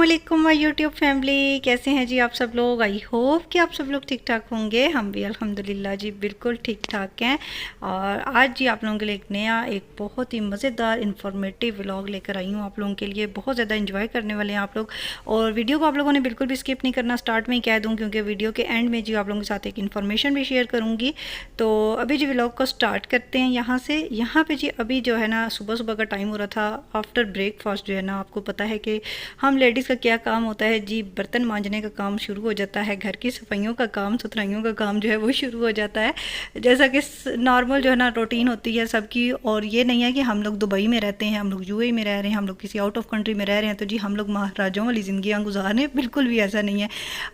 अस्सलामुअलैकुम my YouTube family, कैसे हैं जी आप सब लोग। आई होप कि आप सब लोग ठीक ठाक होंगे। हम भी अल्हम्दुलिल्लाह जी बिल्कुल ठीक ठाक हैं। और आज जी आप लोगों के लिए एक बहुत ही मज़ेदार इन्फॉर्मेटिव व्लॉग लेकर आई हूँ आप लोगों के लिए। बहुत ज़्यादा इंजॉय करने वाले हैं आप लोग, और वीडियो को आप लोगों ने बिल्कुल भी स्किप नहीं करना। स्टार्ट में ही कह दूँ क्योंकि वीडियो के एंड में जी आप लोगों के साथ एक इन्फॉर्मेशन भी शेयर करूँगी। तो अभी जी व्लॉग को स्टार्ट करते हैं यहाँ से। यहाँ पर जी अभी जो है ना सुबह सुबह का टाइम हो रहा था। आफ्टर ब्रेकफास्ट जो है ना, आपको पता है कि हम लेडीज़ का क्या काम होता है जी, बर्तन मांजने का काम शुरू हो जाता है, घर की सफाइयों का काम, सुथराइयों का काम जो है वो शुरू हो जाता है, जैसा कि नॉर्मल जो है ना रूटीन होती है सबकी। और ये नहीं है कि हम लोग दुबई में रहते हैं, हम लोग यूएई में रह रहे हैं, हम लोग किसी आउट ऑफ कंट्री में रह रहे हैं तो जी हम लोग महाराजाओं वाली ज़िंदगियाँ गुजार रहे हैं। बिल्कुल भी ऐसा नहीं है।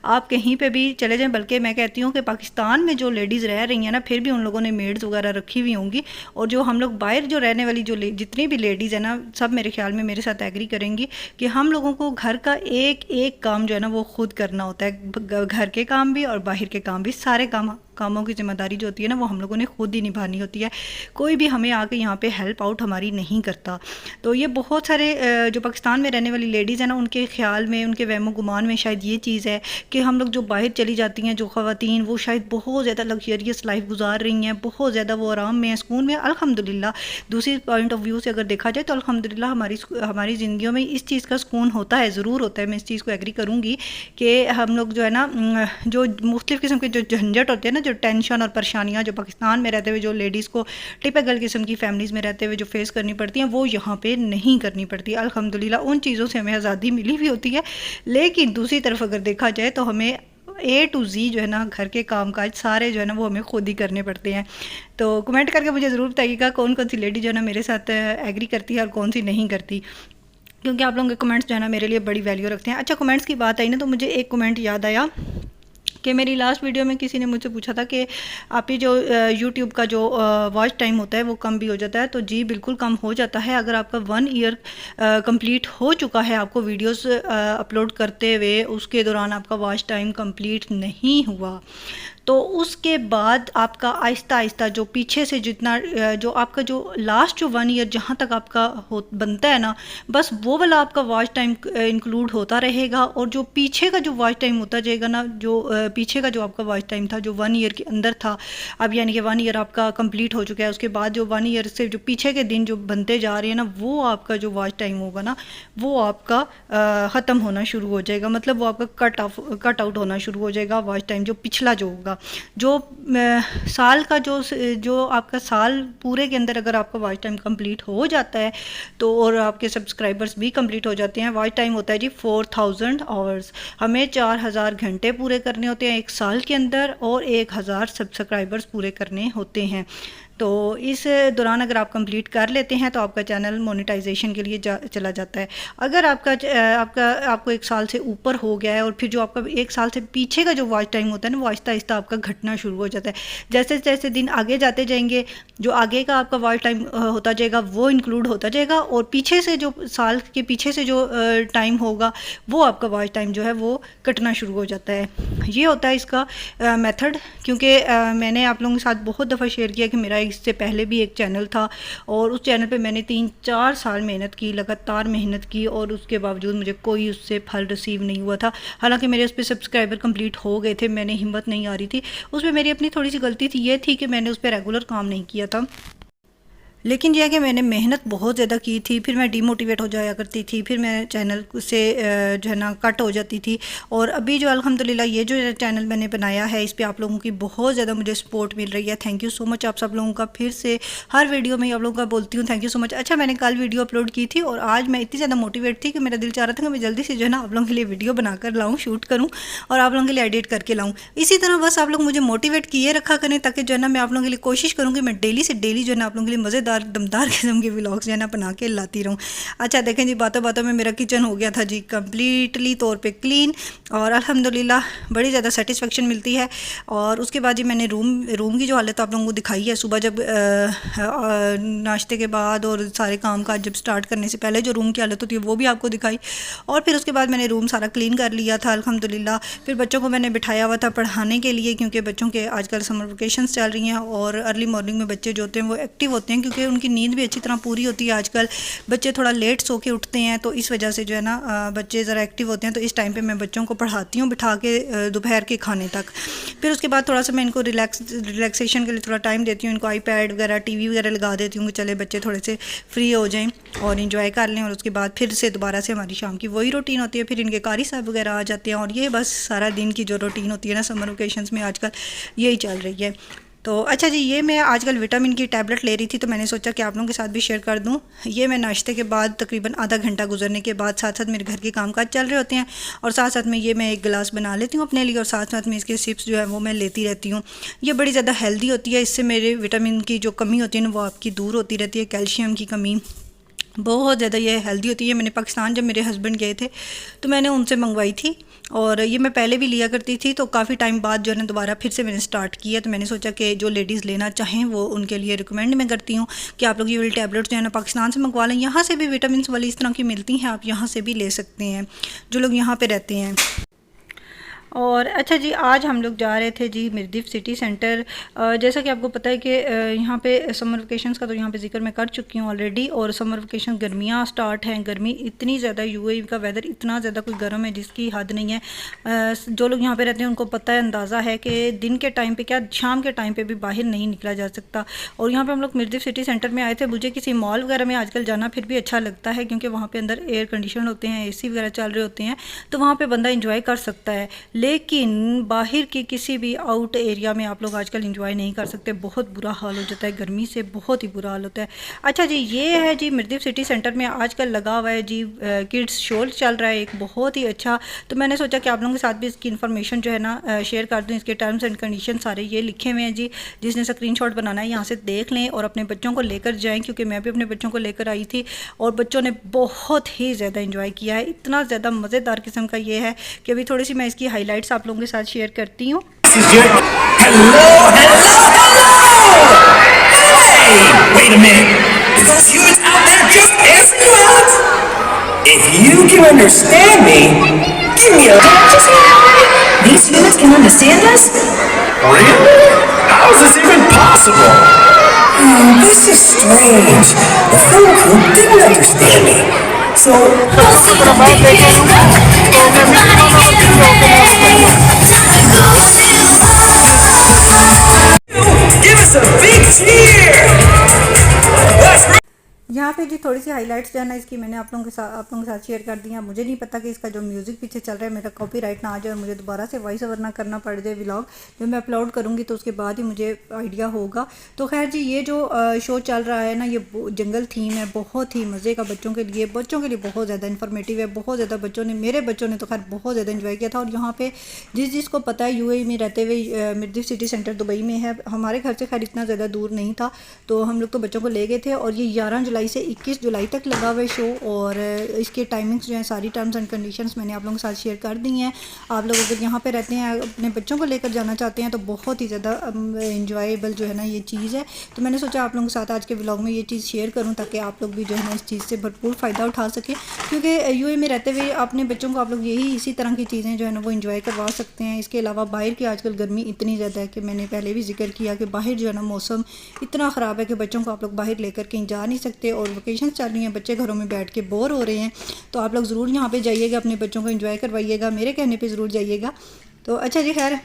आप कहीं पर भी चले जाएँ, बल्कि मैं कहती हूँ कि पाकिस्तान में जो लेडीज़ रह रही हैं ना, फिर भी उन लोगों ने मेड्स वगैरह रखी हुई होंगी। और जो हम लोग बाहर जो रहने वाली जो जितनी भी लेडीज़ है ना, सब मेरे ख्याल में मेरे साथ एग्री करेंगी कि हम लोगों को घर का एक एक काम जो है ना वो खुद करना होता है। घर के काम भी और बाहर के काम भी, सारे कामों की जिम्मेदारी जो होती है ना वो हम लोगों ने खुद ही निभानी होती है। कोई भी हमें आके यहाँ पे हेल्प आउट हमारी नहीं करता। तो ये बहुत सारे जो पाकिस्तान में रहने वाली लेडीज़ हैं ना, उनके ख्याल में, उनके वहमो गुमान में शायद ये चीज़ है कि हम लोग जो बाहर चली जाती हैं जो ख़वातीन, वो शायद बहुत ज़्यादा लग्जरियस लाइफ गुजार रही हैं, बहुत ज़्यादा वो आराम में है, सुकून में। अल्हम्दुलिल्लाह, दूसरी पॉइंट ऑफ व्यू से अगर देखा जाए तो अल्हम्दुलिल्लाह हमारी ज़िंदगियों में इस चीज़ का सुकून होता है, ज़रूर होता है। मैं इस चीज़ को एग्री करूँगी कि हम लोग जो है ना, जो मुख्तलिफ़ किस्म के जो झंझट होते हैं ना, जो टेंशन और परेशानियाँ जो पाकिस्तान में रहते हुए जो लेडीज़ को टिपिकल किस्म की फैमिलीज़ में रहते हुए जो फेस करनी पड़ती हैं, वो यहाँ पे नहीं करनी पड़ती। अल्हम्दुलिल्लाह उन चीज़ों से हमें आज़ादी मिली भी होती है। लेकिन दूसरी तरफ अगर देखा जाए तो हमें A to Z जो है ना, घर के काम काज सारे जो है ना वो हमें खुद ही करने पड़ते हैं। तो कमेंट करके मुझे ज़रूर बताइएगा कौन कौन सी लेडी जो है ना मेरे साथ एग्री करती है और कौन सी नहीं करती, क्योंकि आप लोगों के कमेंट्स जो है ना मेरे लिए बड़ी वैल्यू रखते हैं। अच्छा, कमेंट्स की बात आई ना तो मुझे एक कमेंट याद आया कि मेरी लास्ट वीडियो में किसी ने मुझसे पूछा था कि आप ही जो यूट्यूब का जो वॉच टाइम होता है वो कम भी हो जाता है। तो जी बिल्कुल कम हो जाता है। अगर आपका 1 ईयर कंप्लीट हो चुका है, आपको वीडियोस अपलोड करते हुए, उसके दौरान आपका वॉच टाइम कंप्लीट नहीं हुआ, तो उसके बाद आपका आहिस्ता आहिस्ता जो पीछे से जितना जो आपका जो लास्ट जो 1 ईयर जहाँ तक आपका बनता है ना, बस वो वाला आपका वॉच टाइम इंक्लूड होता रहेगा। और जो पीछे का जो वॉच टाइम होता जाएगा ना, जो पीछे का जो आपका वॉच टाइम था जो 1 ईयर के अंदर था, अब यानी कि 1 ईयर आपका कंप्लीट हो चुका है, उसके बाद जो 1 ईयर से जो पीछे के दिन जो बनते जा रहे हैं ना, वो आपका जो वॉच टाइम होगा ना वो आपका ख़त्म होना शुरू हो जाएगा। मतलब वो आपका कट आउट होना शुरू हो जाएगा वॉच टाइम जो पिछला जो होगा। जो साल का जो आपका साल पूरे के अंदर अगर आपका वॉच टाइम कंप्लीट हो जाता है तो, और आपके सब्सक्राइबर्स भी कंप्लीट हो जाते हैं, वॉच टाइम होता है जी 4000 आवर्स। हमें 4000 घंटे पूरे करने होते हैं एक साल के अंदर, और 1000 सब्सक्राइबर्स पूरे करने होते हैं। तो इस दौरान अगर आप कंप्लीट कर लेते हैं तो आपका चैनल मोनेटाइजेशन के लिए चला जाता है। अगर आपको 1 साल से ऊपर हो गया है और फिर जो आपका 1 साल से पीछे का जो वॉच टाइम होता है ना, वो आहिस्ता आहिस्ता आपका घटना शुरू हो जाता है। जैसे जैसे दिन आगे जाते जाएंगे, जो आगे का आपका वॉच टाइम होता जाएगा वो इंक्लूड होता जाएगा, और पीछे से जो साल के पीछे से जो टाइम होगा वो आपका वॉच टाइम जो है वो कटना शुरू हो जाता है। ये होता है इसका मेथड। क्योंकि मैंने आप लोगों के साथ बहुत दफ़ा शेयर किया कि मेरा इससे पहले भी एक चैनल था, और उस चैनल पे मैंने 3-4 साल मेहनत की, लगातार मेहनत की, और उसके बावजूद मुझे कोई उससे फल रिसीव नहीं हुआ था। हालांकि मेरे उस पर सब्सक्राइबर कंप्लीट हो गए थे, मैंने हिम्मत नहीं आ रही थी। उसमें मेरी अपनी थोड़ी सी गलती थी, ये थी कि मैंने उस पर रेगुलर काम नहीं किया था। लेकिन यह है कि मैंने मेहनत बहुत ज़्यादा की थी, फिर मैं डिमोटिवेट हो जाया करती थी, फिर मैं चैनल से जो है ना कट हो जाती थी। और अभी जो अल्हम्दुलिल्लाह ये जो चैनल मैंने बनाया है, इस पे आप लोगों की बहुत ज़्यादा मुझे सपोर्ट मिल रही है। थैंक यू सो मच आप सब लोगों का। फिर से हर वीडियो में आप लोगों का बोलती हूँ थैंक यू सो मच। अच्छा, मैंने कल वीडियो अपलोड की थी और आज मैं इतनी ज़्यादा मोटिवेट थी कि मेरा दिल चाह रहा था कि मैं जल्दी से जो है ना आप लोगों के लिए वीडियो बनाकर लाऊँ, शूट करूँ और आप लोगों के लिए एडिट करके लाऊँ। इसी तरह बस आप लोग मुझे मोटिवेट किए रखा करें, ताकि जो है ना मैं आप लोगों के लिए कोशिश करूँ कि मैं डेली से डेली जो है ना आप लोगों के लिए मज़ेदार दमदार के व्लॉग्स जो है ना बना के लाती रहूँ। अच्छा देखें जी, बातों बातों में मेरा किचन हो गया था जी कम्प्लीटली तौर पे क्लीन, और अल्हम्दुलिल्लाह बड़ी ज़्यादा सेटिस्फेक्शन मिलती है। और उसके बाद जी मैंने रूम की जो हालत आप लोगों को दिखाई है, सुबह जब नाश्ते के बाद और सारे काम काज जब स्टार्ट करने से पहले जो रूम की हालत होती है वो भी आपको दिखाई। और फिर उसके बाद मैंने रूम सारा क्लीन कर लिया था अल्हम्दुलिल्लाह। फिर बच्चों को मैंने बिठाया हुआ था पढ़ाने के लिए, क्योंकि बच्चों के आजकल समर वेकेशंस चल रही हैं और अर्ली मॉर्निंग में बच्चे जो होते हैं वो एक्टिव होते हैं, क्योंकि क्योंकि उनकी नींद भी अच्छी तरह पूरी होती है। आजकल बच्चे थोड़ा लेट सो के उठते हैं, तो इस वजह से जो है ना बच्चे ज़रा एक्टिव होते हैं। तो इस टाइम पे मैं बच्चों को पढ़ाती हूँ बिठा के दोपहर के खाने तक। फिर उसके बाद थोड़ा सा मैं इनको रिलैक्सेशन के लिए थोड़ा टाइम देती हूँ। इनको आईपैड वगैरह टीवी वगैरह लगा देती हूँ कि चले बच्चे थोड़े से फ्री हो जाएँ और इंजॉय कर लें। और उसके बाद फिर से दोबारा से हमारी शाम की वही रूटीन होती है। फिर इनके कारी साहब वगैरह आ जाते हैं और ये बस सारा दिन की जो रूटीन होती है ना समर वेकेशंस में आजकल यही चल रही है। तो अच्छा जी, ये मैं आजकल विटामिन की टैबलेट ले रही थी, तो मैंने सोचा कि आप लोगों के साथ भी शेयर कर दूं। ये मैं नाश्ते के बाद तकरीबन आधा घंटा गुजरने के बाद साथ साथ मेरे घर के कामकाज चल रहे होते हैं और साथ साथ में ये मैं एक गिलास बना लेती हूँ अपने लिए और साथ साथ में इसके सिप्स जो है वो मैं लेती रहती हूँ। ये बड़ी ज़्यादा हेल्दी होती है, इससे मेरे विटामिन की जो कमी होती है ना वो आपकी दूर होती रहती है। कैल्शियम की कमी बहुत ज़्यादा ये हेल्दी होती है। मैंने पाकिस्तान जब मेरे हस्बैंड गए थे तो मैंने उनसे मंगवाई थी और ये मैं पहले भी लिया करती थी, तो काफ़ी टाइम बाद जो है ना दोबारा फिर से मैंने स्टार्ट किया। तो मैंने सोचा कि जो लेडीज़ लेना चाहें वो उनके लिए रिकमेंड मैं करती हूँ कि आप लोग ये वाली टैबलेट्स जो है ना पाकिस्तान से मंगवा लें। यहाँ से भी विटामिन वाली इस तरह की मिलती हैं, आप यहाँ से भी ले सकते हैं जो लोग यहाँ पर रहते हैं। और अच्छा जी, आज हम लोग जा रहे थे जी मिर्दिफ सिटी सेंटर। जैसा कि आपको पता है कि यहाँ पे समर वेकेशंस का तो यहाँ पे जिक्र मैं कर चुकी हूँ ऑलरेडी। और समर वेकेशन गर्मियाँ स्टार्ट हैं, गर्मी इतनी ज़्यादा, यूएई का वेदर इतना ज़्यादा कोई गर्म है जिसकी हद नहीं है। जो लोग यहाँ पे रहते हैं उनको पता है, अंदाज़ा है कि दिन के टाइम पे क्या शाम के टाइम पे भी बाहर नहीं निकला जा सकता। और यहाँ पर हम लोग मिर्दिफ सिटी सेंटर में आए थे। मुझे किसी मॉल वगैरह में आजकल जाना फिर भी अच्छा लगता है क्योंकि वहाँ पर अंदर एयर कंडीशन होते हैं, AC वगैरह चल रहे होते हैं, तो वहाँ पर बंदा इंजॉय कर सकता है। लेकिन बाहर की किसी भी आउट एरिया में आप लोग आजकल इंजॉय नहीं कर सकते, बहुत बुरा हाल हो जाता है, गर्मी से बहुत ही बुरा हाल होता है। अच्छा जी, ये है जी मिर्दिफ सिटी सेंटर में आजकल लगा हुआ है जी किड्स शो चल रहा है एक बहुत ही अच्छा। तो मैंने सोचा कि आप लोगों के साथ भी इसकी इन्फॉर्मेशन जो है ना शेयर कर दूँ। इसके टर्म्स एंड कंडीशन सारे ये लिखे हुए हैं जी, जिसने स्क्रीनशॉट बनाना है यहाँ से देख लें और अपने बच्चों को लेकर जाएँ, क्योंकि मैं भी अपने बच्चों को लेकर आई थी और बच्चों ने बहुत ही ज़्यादा इंजॉय किया है। इतना ज़्यादा मज़ेदार किस्म का ये है कि अभी थोड़ी सी मैं इसकी हाईलाइट्स आप लोगों के साथ शेयर करती हूँ। Hello, hello, hello! Hey, wait a minute. Do those humans out there just answer you out? If you can understand me, give me a... Did you say that right? These humans can understand us? Really? How is this even possible? This is strange. The film crew didn't understand me. So... Give us a big cheer! That's right! यहाँ पे जी थोड़ी सी highlights जो है ना इसकी मैंने आप लोगों के साथ शेयर कर दी हैं। मुझे नहीं पता कि इसका जो म्यूज़िक पीछे चल रहा है मेरा कॉपीराइट ना आ जाए और मुझे दोबारा से वॉइस ओवर ना करना पड़ जाए। व्लॉग जब मैं अपलोड करूँगी तो उसके बाद ही मुझे आइडिया होगा। तो खैर जी, ये जो शो चल रहा है ना ये जंगल थीम है, बहुत ही मज़े का बच्चों के लिए बहुत ज़्यादा इन्फॉर्मेटिव है। बहुत ज़्यादा मेरे बच्चों ने तो खैर बहुत ज़्यादा इन्जॉय किया था। और यहाँ पर जिसको पता है UAE में रहते हुए मिर्दिफ सिटी सेंटर दुबई में है, हमारे घर से खैर इतना ज़्यादा दूर नहीं था, तो हम लोग तो बच्चों को ले गए थे। और ये 11 जुलाई से 21 जुलाई तक लगा हुआ है शो और इसके टाइमिंग्स जो हैं सारी टर्म्स एंड कंडीशंस मैंने आप लोगों के साथ शेयर कर दी हैं। आप लोग अगर यहाँ पे रहते हैं अपने बच्चों को लेकर जाना चाहते हैं तो बहुत ही ज़्यादा इंजॉयबल जो है ना ये चीज़ है। तो मैंने सोचा आप लोगों के साथ आज के व्लॉग में ये चीज़ शेयर करूँ ताकि आप लोग भी जो है ना इस चीज़ से भरपूर फ़ायदा उठा सकें, क्योंकि UAE में रहते हुए अपने बच्चों को आप लोग इसी तरह की चीज़ें जो है ना वो इंजॉय करवा सकते हैं। इसके अलावा बाहर की आजकल गर्मी इतनी ज़्यादा है कि मैंने पहले भी जिक्र किया कि बाहर जो है ना मौसम इतना ख़राब है कि बच्चों को आप लोग बाहर लेकर कहीं जा नहीं सकते और वेकेशन चल रही हैं, बच्चे घरों में बैठ के बोर हो रहे हैं। तो आप लोग ज़रूर यहाँ पे जाइएगा, अपने बच्चों को एंजॉय करवाइएगा, मेरे कहने पे ज़रूर जाइएगा। तो अच्छा जी, खैर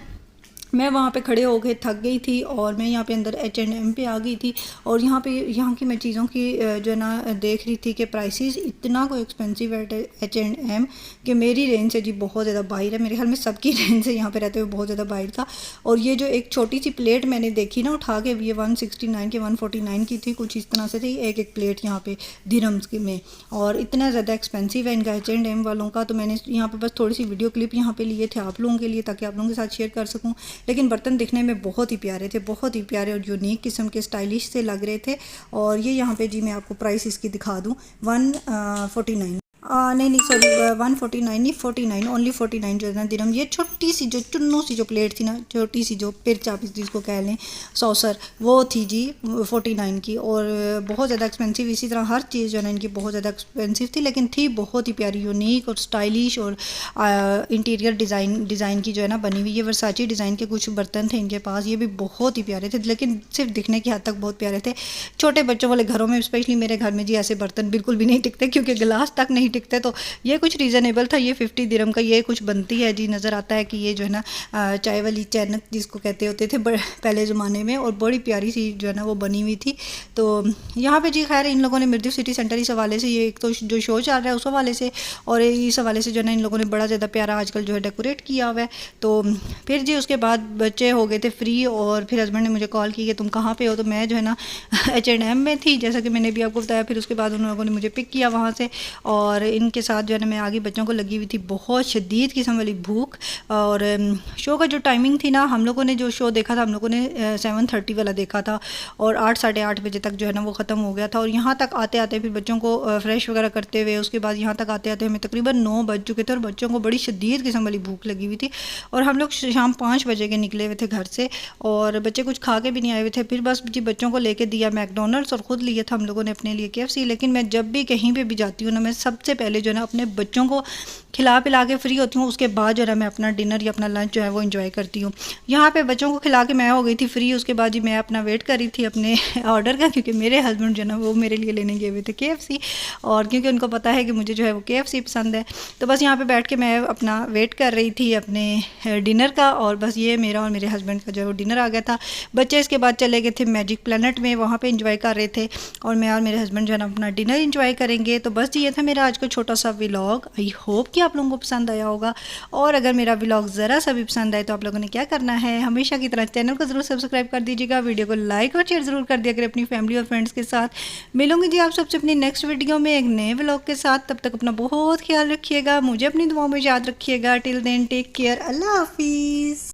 मैं वहाँ पे खड़े हो गए, थक गई थी और मैं यहाँ पे अंदर H&M पे आ गई थी। और यहाँ की मैं चीज़ों की जो है ना देख रही थी कि प्राइसेस इतना कोई एक्सपेंसिव है H&M कि मेरी रेंज से जी बहुत ज़्यादा बाहर है। मेरे ख्याल में सबकी रेंज से यहाँ पे रहते हुए बहुत ज़्यादा बाहर था। और ये जो एक छोटी सी प्लेट मैंने देखी ना उठा के, ये 169 की 149 की थी, कुछ इस तरह से थी एक प्लेट यहाँ पे दिरहम्स में। और इतना ज़्यादा एक्सपेंसिव है इनका H&M वालों का। तो मैंने यहाँ पर बस थोड़ी सी वीडियो क्लिप यहाँ पर लिए थे आप लोगों के लिए ताकि आप लोगों के साथ शेयर कर सकूँ। लेकिन बर्तन दिखने में बहुत ही प्यारे थे, बहुत ही प्यारे और यूनिक किस्म के स्टाइलिश से लग रहे थे। और ये यहाँ पे जी मैं आपको प्राइस इसकी दिखा दूँ 149। नहीं सॉरी 149 नहीं 49 ओनली 49 जो है ना दिरहम। ये छोटी सी जो चुन्नू सी जो प्लेट थी ना, छोटी सी जो पिरच आप जिसको कह लें, सॉसर, वो थी जी 49 की। और बहुत ज़्यादा एक्सपेंसिव, इसी तरह हर चीज़ जो है ना इनकी बहुत ज़्यादा एक्सपेंसिव थी, लेकिन थी बहुत ही प्यारी, यूनिक और स्टाइलिश। और इंटीरियर डिज़ाइन की जो है ना बनी हुई। ये वर्साची डिज़ाइन के कुछ बर्तन थे इनके पास, ये भी बहुत ही प्यारे थे, लेकिन सिर्फ दिखने की हद तक बहुत प्यारे थे। छोटे बच्चों वाले घरों में, स्पेशली मेरे घर में जी, ऐसे बर्तन बिल्कुल भी नहीं टिकते, क्योंकि गिलास तक नहीं टिकते। तो ये कुछ रीज़नेबल था। ये 50 दिरहम का ये कुछ बनती है जी। नज़र आता है कि ये जो है ना चाय वाली चैनक जिसको कहते होते थे पहले ज़माने में, और बड़ी प्यारी सी जो है ना वो बनी हुई थी। तो यहाँ पे जी खैर इन लोगों ने मिर्दीफ सिटी सेंटर इस हवाले से, ये एक तो जो शो चल रहा है उस हवाले से, और इस हवाले से जो है ना इन लोगों ने बड़ा ज़्यादा प्यारा आजकल जो है डेकोरेट किया हुआ है। तो फिर जी उसके बाद बच्चे हो गए थे फ्री, और फिर हस्बैंड ने मुझे कॉल की कि तुम कहाँ पे हो। तो मैं जो है ना H&M में थी, जैसा कि मैंने भी आपको बताया। फिर उसके बाद उन लोगों ने मुझे पिक किया वहाँ से, और इनके साथ जो है ना मैं आगे बच्चों को लगी हुई थी बहुत शदीद किस्म वाली भूख। और शो का जो टाइमिंग थी ना, हम लोगों ने जो शो देखा था, हम लोगों ने 7:30 वाला देखा था, और 8 साढ़े 8 बजे तक जो है ना वो ख़त्म हो गया था। और यहाँ तक आते आते फिर बच्चों को फ्रेश वगैरह करते हुए, उसके बाद यहाँ तक आते आते हमें तकरीबन 9 बज चुके थे, और बच्चों को बड़ी शदीद किस्म वाली भूख लगी हुई थी। और हम लोग शाम 5 बजे के निकले हुए थे घर से, और बच्चे कुछ खा के भी नहीं आए हुए थे। फिर बस जी बच्चों को लेके दिया मैकडोनल्ड्स, और ख़ुद लिए था हम लोगों ने अपने लिए KFC। लेकिन मैं जब भी कहीं पे भी जाती हूँ ना, मैं सबसे पहले जो है ना अपने बच्चों को खिला पिला के फ्री होती हूँ, उसके बाद जो है मैं अपना डिनर या अपना लंच जो है वो एंजॉय करती हूँ। यहाँ पे बच्चों को खिला के मैं हो गई थी फ्री। उसके बाद जी मैं अपना वेट कर रही थी अपने ऑर्डर का, क्योंकि मेरे हस्बैंड जो है ना वो मेरे लिए लेने गए हुए थे KFC, और क्योंकि उनको पता है कि मुझे जो है वो KFC पसंद है। तो बस यहाँ पे बैठ के मैं अपना वेट कर रही थी अपने डिनर का, और बस ये मेरा और मेरे हस्बैंड का जो है वो डिनर आ गया था। बच्चे इसके बाद चले गए थे मैजिक प्लैनेट में, वहाँ पे एंजॉय कर रहे थे, और मैं और मेरे हस्बैंड जो है ना अपना डिनर एंजॉय करेंगे। तो बस ये था मेरा आज का छोटा सा व्लॉग। आई होप कि आप लोगों को पसंद आया होगा, और अगर मेरा व्लॉग ज़रा सा भी पसंद आए तो आप लोगों ने क्या करना है, हमेशा की तरह चैनल को ज़रूर सब्सक्राइब कर दीजिएगा, वीडियो को लाइक और शेयर ज़रूर कर दिया करें अपनी फैमिली और फ्रेंड्स के साथ। मिलूंगी जी आप सबसे अपनी नेक्स्ट वीडियो में एक नए व्लॉग के साथ। तब तक अपना बहुत ख्याल रखिएगा, मुझे अपनी दुआओं में याद रखिएगा। टिल देन टेक केयर, अल्लाह हाफिज़।